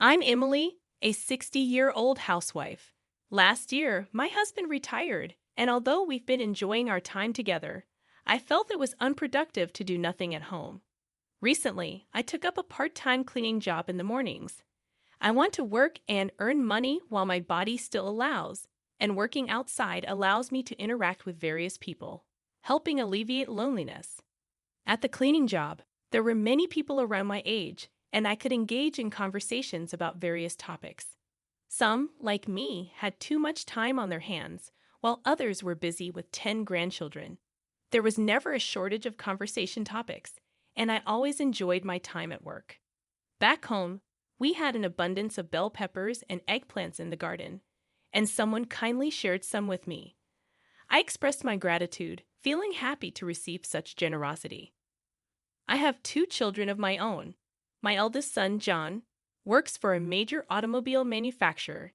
I'm Emily, a 60-year-old housewife. Last year, my husband retired, and although we've been enjoying our time together, I felt it was unproductive to do nothing at home. Recently, I took up a part-time cleaning job in the mornings. I want to work and earn money while my body still allows, and working outside allows me to interact with various people, helping alleviate loneliness. At the cleaning job, there were many people around my age, and I could engage in conversations about various topics. Some, like me, had too much time on their hands, while others were busy with 10 grandchildren. There was never a shortage of conversation topics, and I always enjoyed my time at work. Back home, we had an abundance of bell peppers and eggplants in the garden, and someone kindly shared some with me. I expressed my gratitude, feeling happy to receive such generosity. I have 2 children of my own. My eldest son, John, works for a major automobile manufacturer.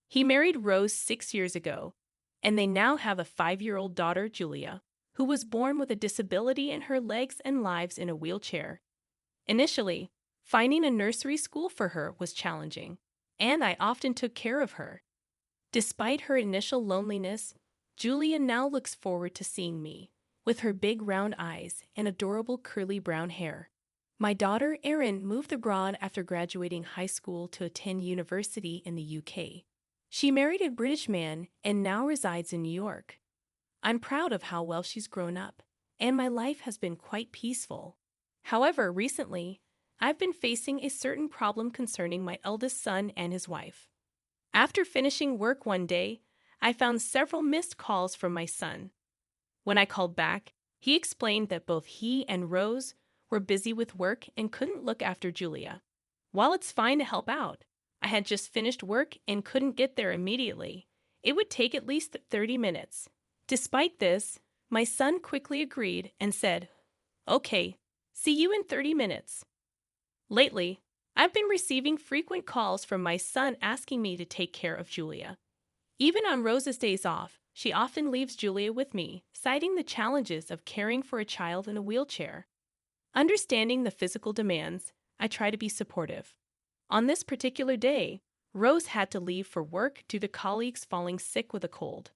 He married Rose 6 years ago, and they now have a 5-year-old daughter, Julia, who was born with a disability in her legs and lives in a wheelchair. Initially, finding a nursery school for her was challenging, and I often took care of her. Despite her initial loneliness, Julia now looks forward to seeing me, with her big round eyes and adorable curly brown hair. My daughter, Erin, moved abroad after graduating high school to attend university in the UK. She married a British man and now resides in New York. I'm proud of how well she's grown up, and my life has been quite peaceful. However, recently, I've been facing a certain problem concerning my eldest son and his wife. After finishing work one day, I found several missed calls from my son. When I called back, he explained that both he and Rose were busy with work and couldn't look after Julia. While it's fine to help out, I had just finished work and couldn't get there immediately. It would take at least 30 minutes. Despite this, my son quickly agreed and said, "Okay, see you in 30 minutes." Lately, I've been receiving frequent calls from my son asking me to take care of Julia. Even on Rose's days off, she often leaves Julia with me, citing the challenges of caring for a child in a wheelchair. Understanding the physical demands, I try to be supportive. On this particular day, Rose had to leave for work due to colleagues falling sick with a cold.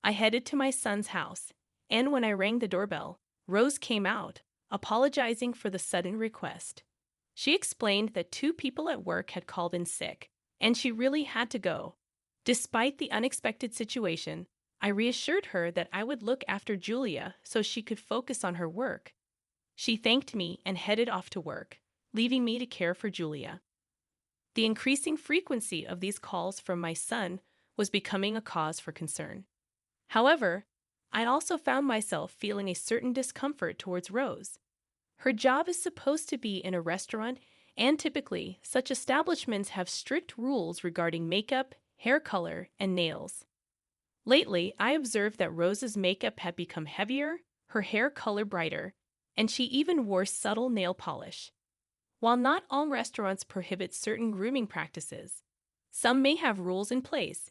I headed to my son's house, and when I rang the doorbell, Rose came out, apologizing for the sudden request. She explained that 2 people at work had called in sick, and she really had to go. Despite the unexpected situation, I reassured her that I would look after Julia so she could focus on her work. She thanked me and headed off to work, leaving me to care for Julia. The increasing frequency of these calls from my son was becoming a cause for concern. However, I also found myself feeling a certain discomfort towards Rose. Her job is supposed to be in a restaurant, and typically, such establishments have strict rules regarding makeup, hair color, and nails. Lately, I observed that Rose's makeup had become heavier, her hair color brighter, and she even wore subtle nail polish. While not all restaurants prohibit certain grooming practices, some may have rules in place,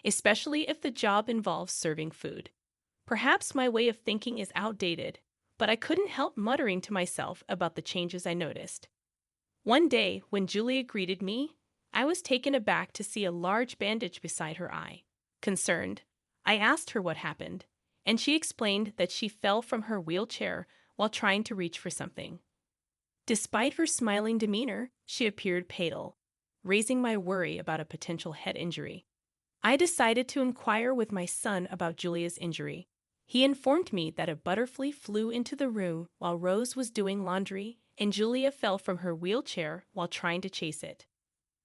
especially if the job involves serving food. Perhaps my way of thinking is outdated, but I couldn't help muttering to myself about the changes I noticed. One day, when Julia greeted me, I was taken aback to see a large bandage beside her eye. Concerned, I asked her what happened, and she explained that she fell from her wheelchair while trying to reach for something. Despite her smiling demeanor, she appeared pale, raising my worry about a potential head injury. I decided to inquire with my son about Julia's injury. He informed me that a butterfly flew into the room while Rose was doing laundry, and Julia fell from her wheelchair while trying to chase it.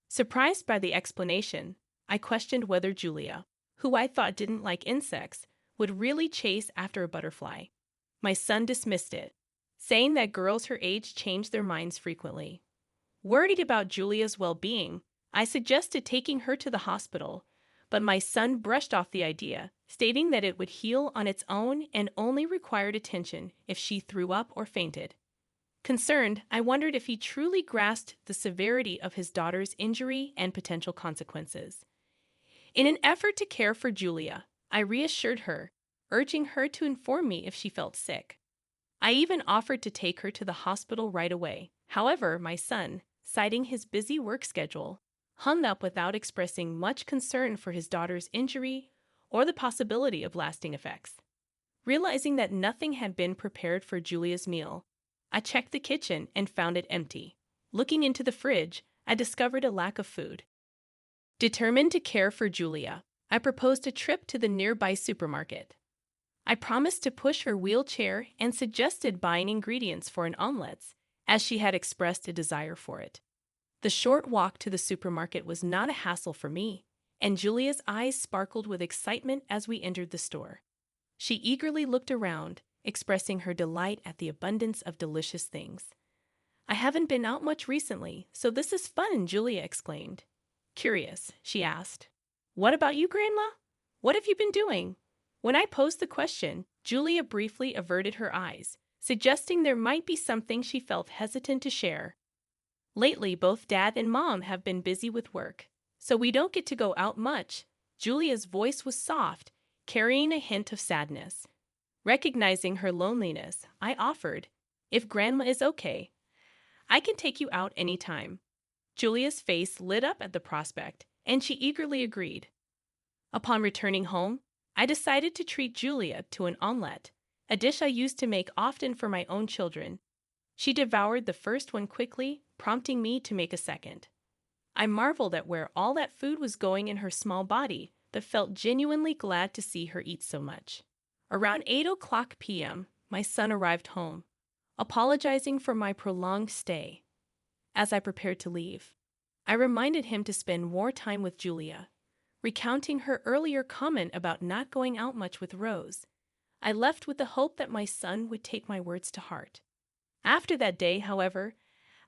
Surprised by the explanation, I questioned whether Julia, who I thought didn't like insects, would really chase after a butterfly. My son dismissed it, saying that girls her age change their minds frequently. Worried about Julia's well-being, I suggested taking her to the hospital, but my son brushed off the idea, stating that it would heal on its own and only required attention if she threw up or fainted. Concerned, I wondered if he truly grasped the severity of his daughter's injury and potential consequences. In an effort to care for Julia, I reassured her, urging her to inform me if she felt sick. I even offered to take her to the hospital right away. However, my son, citing his busy work schedule, hung up without expressing much concern for his daughter's injury or the possibility of lasting effects. Realizing that nothing had been prepared for Julia's meal, I checked the kitchen and found it empty. Looking into the fridge, I discovered a lack of food. Determined to care for Julia, I proposed a trip to the nearby supermarket. I promised to push her wheelchair and suggested buying ingredients for an omelette, as she had expressed a desire for it. The short walk to the supermarket was not a hassle for me, and Julia's eyes sparkled with excitement as we entered the store. She eagerly looked around, expressing her delight at the abundance of delicious things. "I haven't been out much recently, so this is fun," Julia exclaimed. Curious, she asked, "What about you, Grandma? What have you been doing?" When I posed the question, Julia briefly averted her eyes, suggesting there might be something she felt hesitant to share. "Lately, both Dad and Mom have been busy with work, so we don't get to go out much." Julia's voice was soft, carrying a hint of sadness. Recognizing her loneliness, I offered, "If Grandma is okay, I can take you out anytime." Julia's face lit up at the prospect, and she eagerly agreed. Upon returning home, I decided to treat Julia to an omelette, a dish I used to make often for my own children. She devoured the first one quickly, prompting me to make a second. I marveled at where all that food was going in her small body, but felt genuinely glad to see her eat so much. Around 8 p.m., my son arrived home, apologizing for my prolonged stay. As I prepared to leave, I reminded him to spend more time with Julia, recounting her earlier comment about not going out much with Rose. I left with the hope that my son would take my words to heart. After that day, however,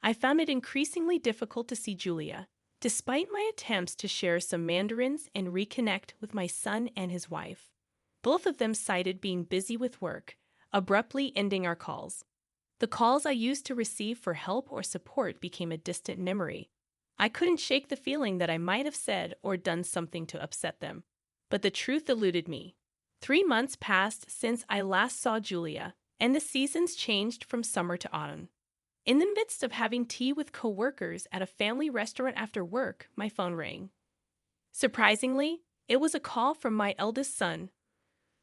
I found it increasingly difficult to see Julia, despite my attempts to share some mandarins and reconnect with my son and his wife. Both of them cited being busy with work, abruptly ending our calls. The calls I used to receive for help or support became a distant memory. I couldn't shake the feeling that I might have said or done something to upset them, but the truth eluded me. 3 months passed since I last saw Julia, and the seasons changed from summer to autumn. In the midst of having tea with coworkers at a family restaurant after work, my phone rang. Surprisingly, it was a call from my eldest son.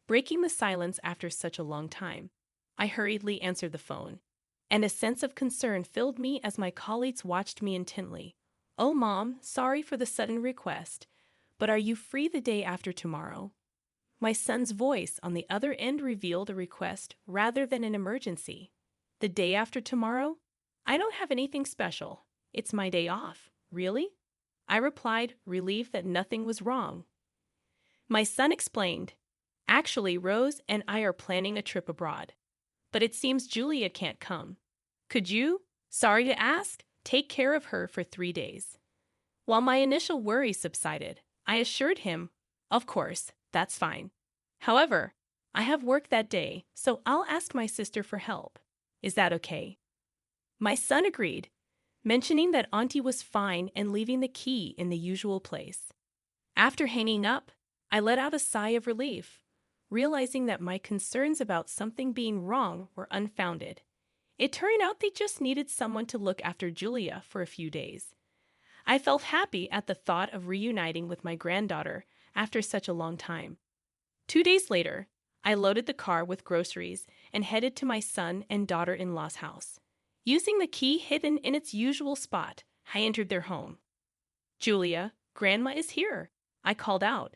Breaking the silence after such a long time, I hurriedly answered the phone, and a sense of concern filled me as my colleagues watched me intently. "Oh, Mom, sorry for the sudden request, but are you free the day after tomorrow?" My son's voice on the other end revealed a request rather than an emergency. "The day after tomorrow? I don't have anything special. It's my day off." "Really?" I replied, relieved that nothing was wrong. My son explained, "Actually, Rose and I are planning a trip abroad, but it seems Julia can't come. Could you, sorry to ask, take care of her for 3 days?" While my initial worry subsided, I assured him, "Of course, that's fine. However, I have work that day, so I'll ask my sister for help. Is that okay?" My son agreed, mentioning that Auntie was fine and leaving the key in the usual place. After hanging up, I let out a sigh of relief, realizing that my concerns about something being wrong were unfounded. It turned out they just needed someone to look after Julia for a few days. I felt happy at the thought of reuniting with my granddaughter after such a long time. 2 days later, I loaded the car with groceries and headed to my son and daughter-in-law's house. Using the key hidden in its usual spot, I entered their home. "Julia, Grandma is here," I called out,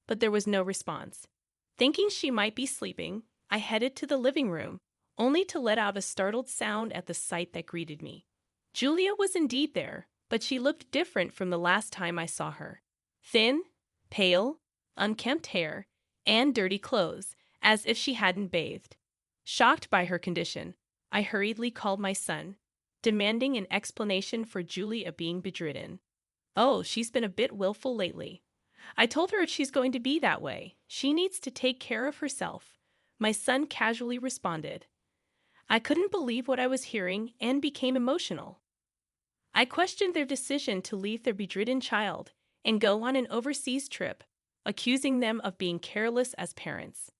but there was no response. Thinking she might be sleeping, I headed to the living room, only to let out a startled sound at the sight that greeted me. Julia was indeed there, but she looked different from the last time I saw her. Thin, pale, unkempt hair, and dirty clothes, as if she hadn't bathed. Shocked by her condition, I hurriedly called my son, demanding an explanation for Julia being bedridden. "Oh, she's been a bit willful lately. I told her if she's going to be that way, she needs to take care of herself," my son casually responded. I couldn't believe what I was hearing and became emotional. I questioned their decision to leave their bedridden child and go on an overseas trip, accusing them of being careless as parents.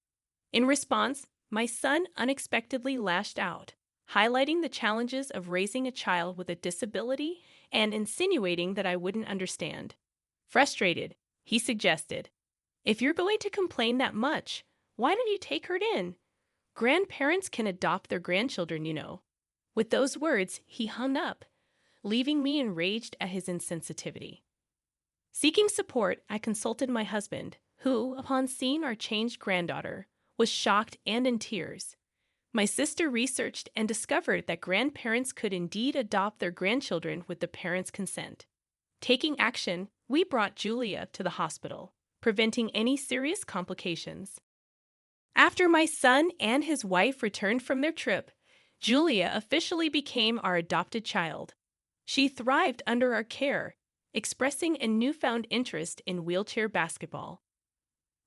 In response, my son unexpectedly lashed out, highlighting the challenges of raising a child with a disability and insinuating that I wouldn't understand. Frustrated, he suggested, "If you're going to complain that much, why don't you take her in? Grandparents can adopt their grandchildren, you know." With those words, he hung up, leaving me enraged at his insensitivity. Seeking support, I consulted my husband, who, upon seeing our changed granddaughter, was shocked and in tears. My sister researched and discovered that grandparents could indeed adopt their grandchildren with the parents' consent. Taking action, we brought Julia to the hospital, preventing any serious complications. After my son and his wife returned from their trip, Julia officially became our adopted child. She thrived under our care, expressing a newfound interest in wheelchair basketball.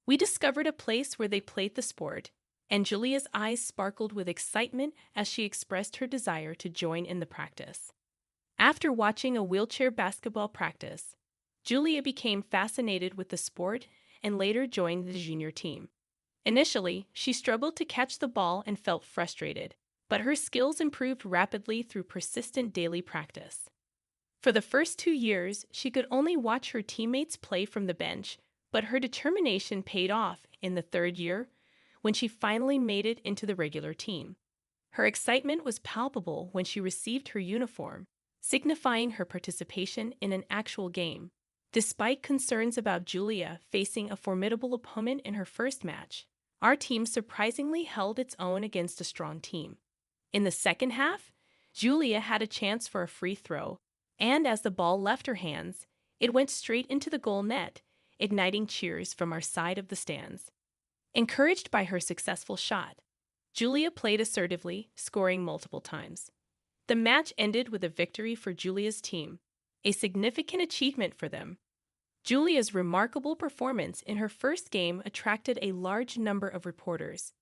We discovered a place where they played the sport, and Julia's eyes sparkled with excitement as she expressed her desire to join in the practice. After watching a wheelchair basketball practice, Julia became fascinated with the sport and later joined the junior team. Initially, she struggled to catch the ball and felt frustrated, but her skills improved rapidly through persistent daily practice. For the first 2 years, she could only watch her teammates play from the bench, but her determination paid off in the 3rd year when she finally made it into the regular team. Her excitement was palpable when she received her uniform, signifying her participation in an actual game. Despite concerns about Julia facing a formidable opponent in her first match, our team surprisingly held its own against a strong team. In the second half, Julia had a chance for a free throw, and as the ball left her hands, it went straight into the goal net, igniting cheers from our side of the stands. Encouraged by her successful shot, Julia played assertively, scoring multiple times. The match ended with a victory for Julia's team, a significant achievement for them. Julia's remarkable performance in her first game attracted a large number of reporters,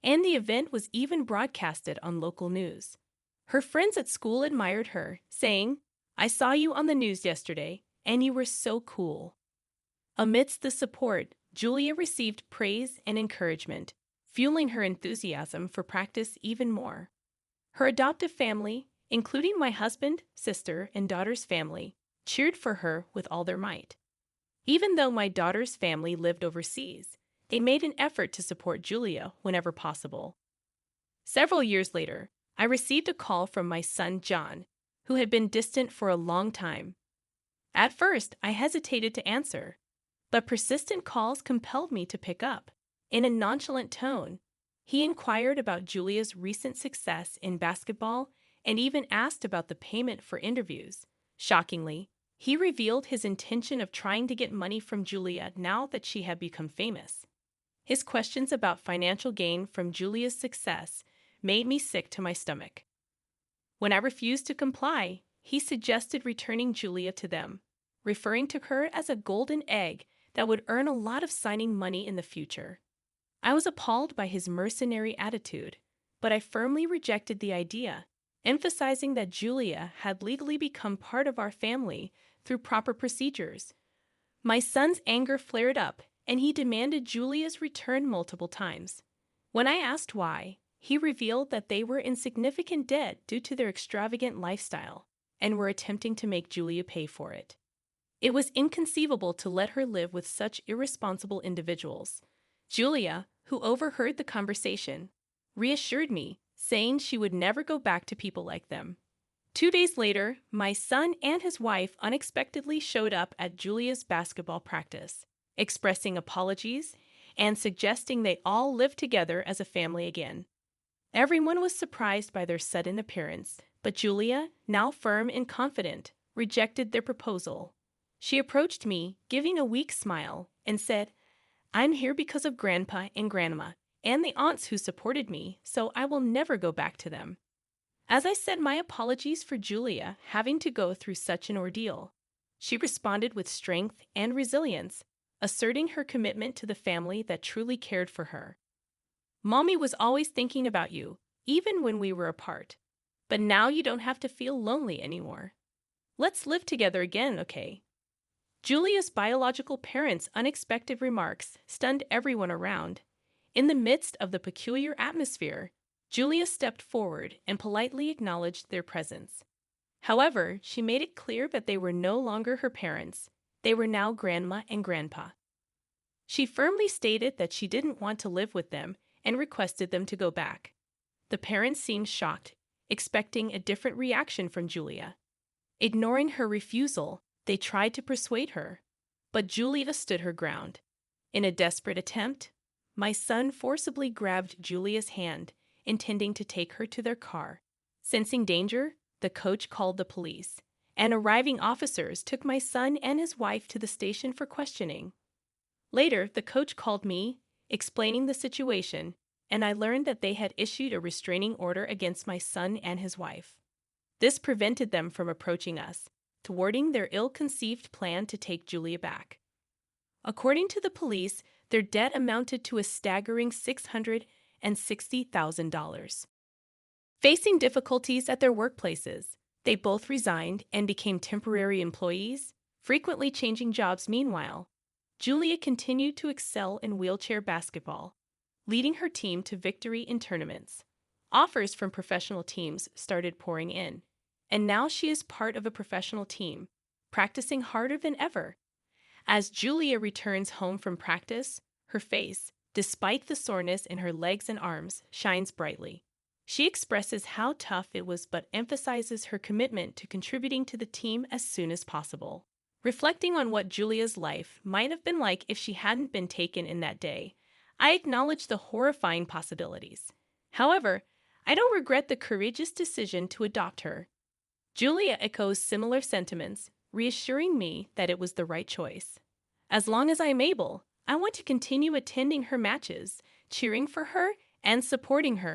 and the event was even broadcasted on local news. Her friends at school admired her, saying, "I saw you on the news yesterday, and you were so cool." Amidst the support, Julia received praise and encouragement, fueling her enthusiasm for practice even more. Her adoptive family, including my husband, sister, and daughter's family, cheered for her with all their might. Even though my daughter's family lived overseas, they made an effort to support Julia whenever possible. Several years later, I received a call from my son John, who had been distant for a long time. At first, I hesitated to answer, but persistent calls compelled me to pick up. In a nonchalant tone, he inquired about Julia's recent success in basketball and even asked about the payment for interviews. Shockingly, he revealed his intention of trying to get money from Julia now that she had become famous. His questions about financial gain from Julia's success made me sick to my stomach. When I refused to comply, he suggested returning Julia to them, referring to her as a golden egg that would earn a lot of signing money in the future. I was appalled by his mercenary attitude, but I firmly rejected the idea, emphasizing that Julia had legally become part of our family through proper procedures. My son's anger flared up, and he demanded Julia's return multiple times. When I asked why, he revealed that they were in significant debt due to their extravagant lifestyle and were attempting to make Julia pay for it. It was inconceivable to let her live with such irresponsible individuals. Julia, who overheard the conversation, reassured me, saying she would never go back to people like them. 2 days later, my son and his wife unexpectedly showed up at Julia's basketball practice, expressing apologies and suggesting they all live together as a family again. Everyone was surprised by their sudden appearance, but Julia, now firm and confident, rejected their proposal. She approached me, giving a weak smile, and said, "I'm here because of Grandpa and Grandma, and the aunts who supported me, so I will never go back to them." As I said my apologies for Julia having to go through such an ordeal, she responded with strength and resilience, asserting her commitment to the family that truly cared for her. "Mommy was always thinking about you, even when we were apart. But now you don't have to feel lonely anymore. Let's live together again, okay?" Julia's biological parents' unexpected remarks stunned everyone around. In the midst of the peculiar atmosphere, Julia stepped forward and politely acknowledged their presence. However, she made it clear that they were no longer her parents. They were now grandma and grandpa. She firmly stated that she didn't want to live with them and requested them to go back. The parents seemed shocked, expecting a different reaction from Julia. Ignoring her refusal, they tried to persuade her. But Julia stood her ground. In a desperate attempt, my son forcibly grabbed Julia's hand, intending to take her to their car. Sensing danger, the coach called the police, and arriving officers took my son and his wife to the station for questioning. Later, the coach called me, explaining the situation, and I learned that they had issued a restraining order against my son and his wife. This prevented them from approaching us, thwarting their ill-conceived plan to take Julia back. According to the police, their debt amounted to a staggering $660,000. Facing difficulties at their workplaces, they both resigned and became temporary employees, frequently changing jobs meanwhile. Julia continued to excel in wheelchair basketball, leading her team to victory in tournaments. Offers from professional teams started pouring in, and now she is part of a professional team, practicing harder than ever. As Julia returns home from practice, her face, despite the soreness in her legs and arms, shines brightly. She expresses how tough it was but emphasizes her commitment to contributing to the team as soon as possible. Reflecting on what Julia's life might have been like if she hadn't been taken in that day, I acknowledge the horrifying possibilities. However, I don't regret the courageous decision to adopt her. Julia echoes similar sentiments, reassuring me that it was the right choice. As long as I am able, I want to continue attending her matches, cheering for her, and supporting her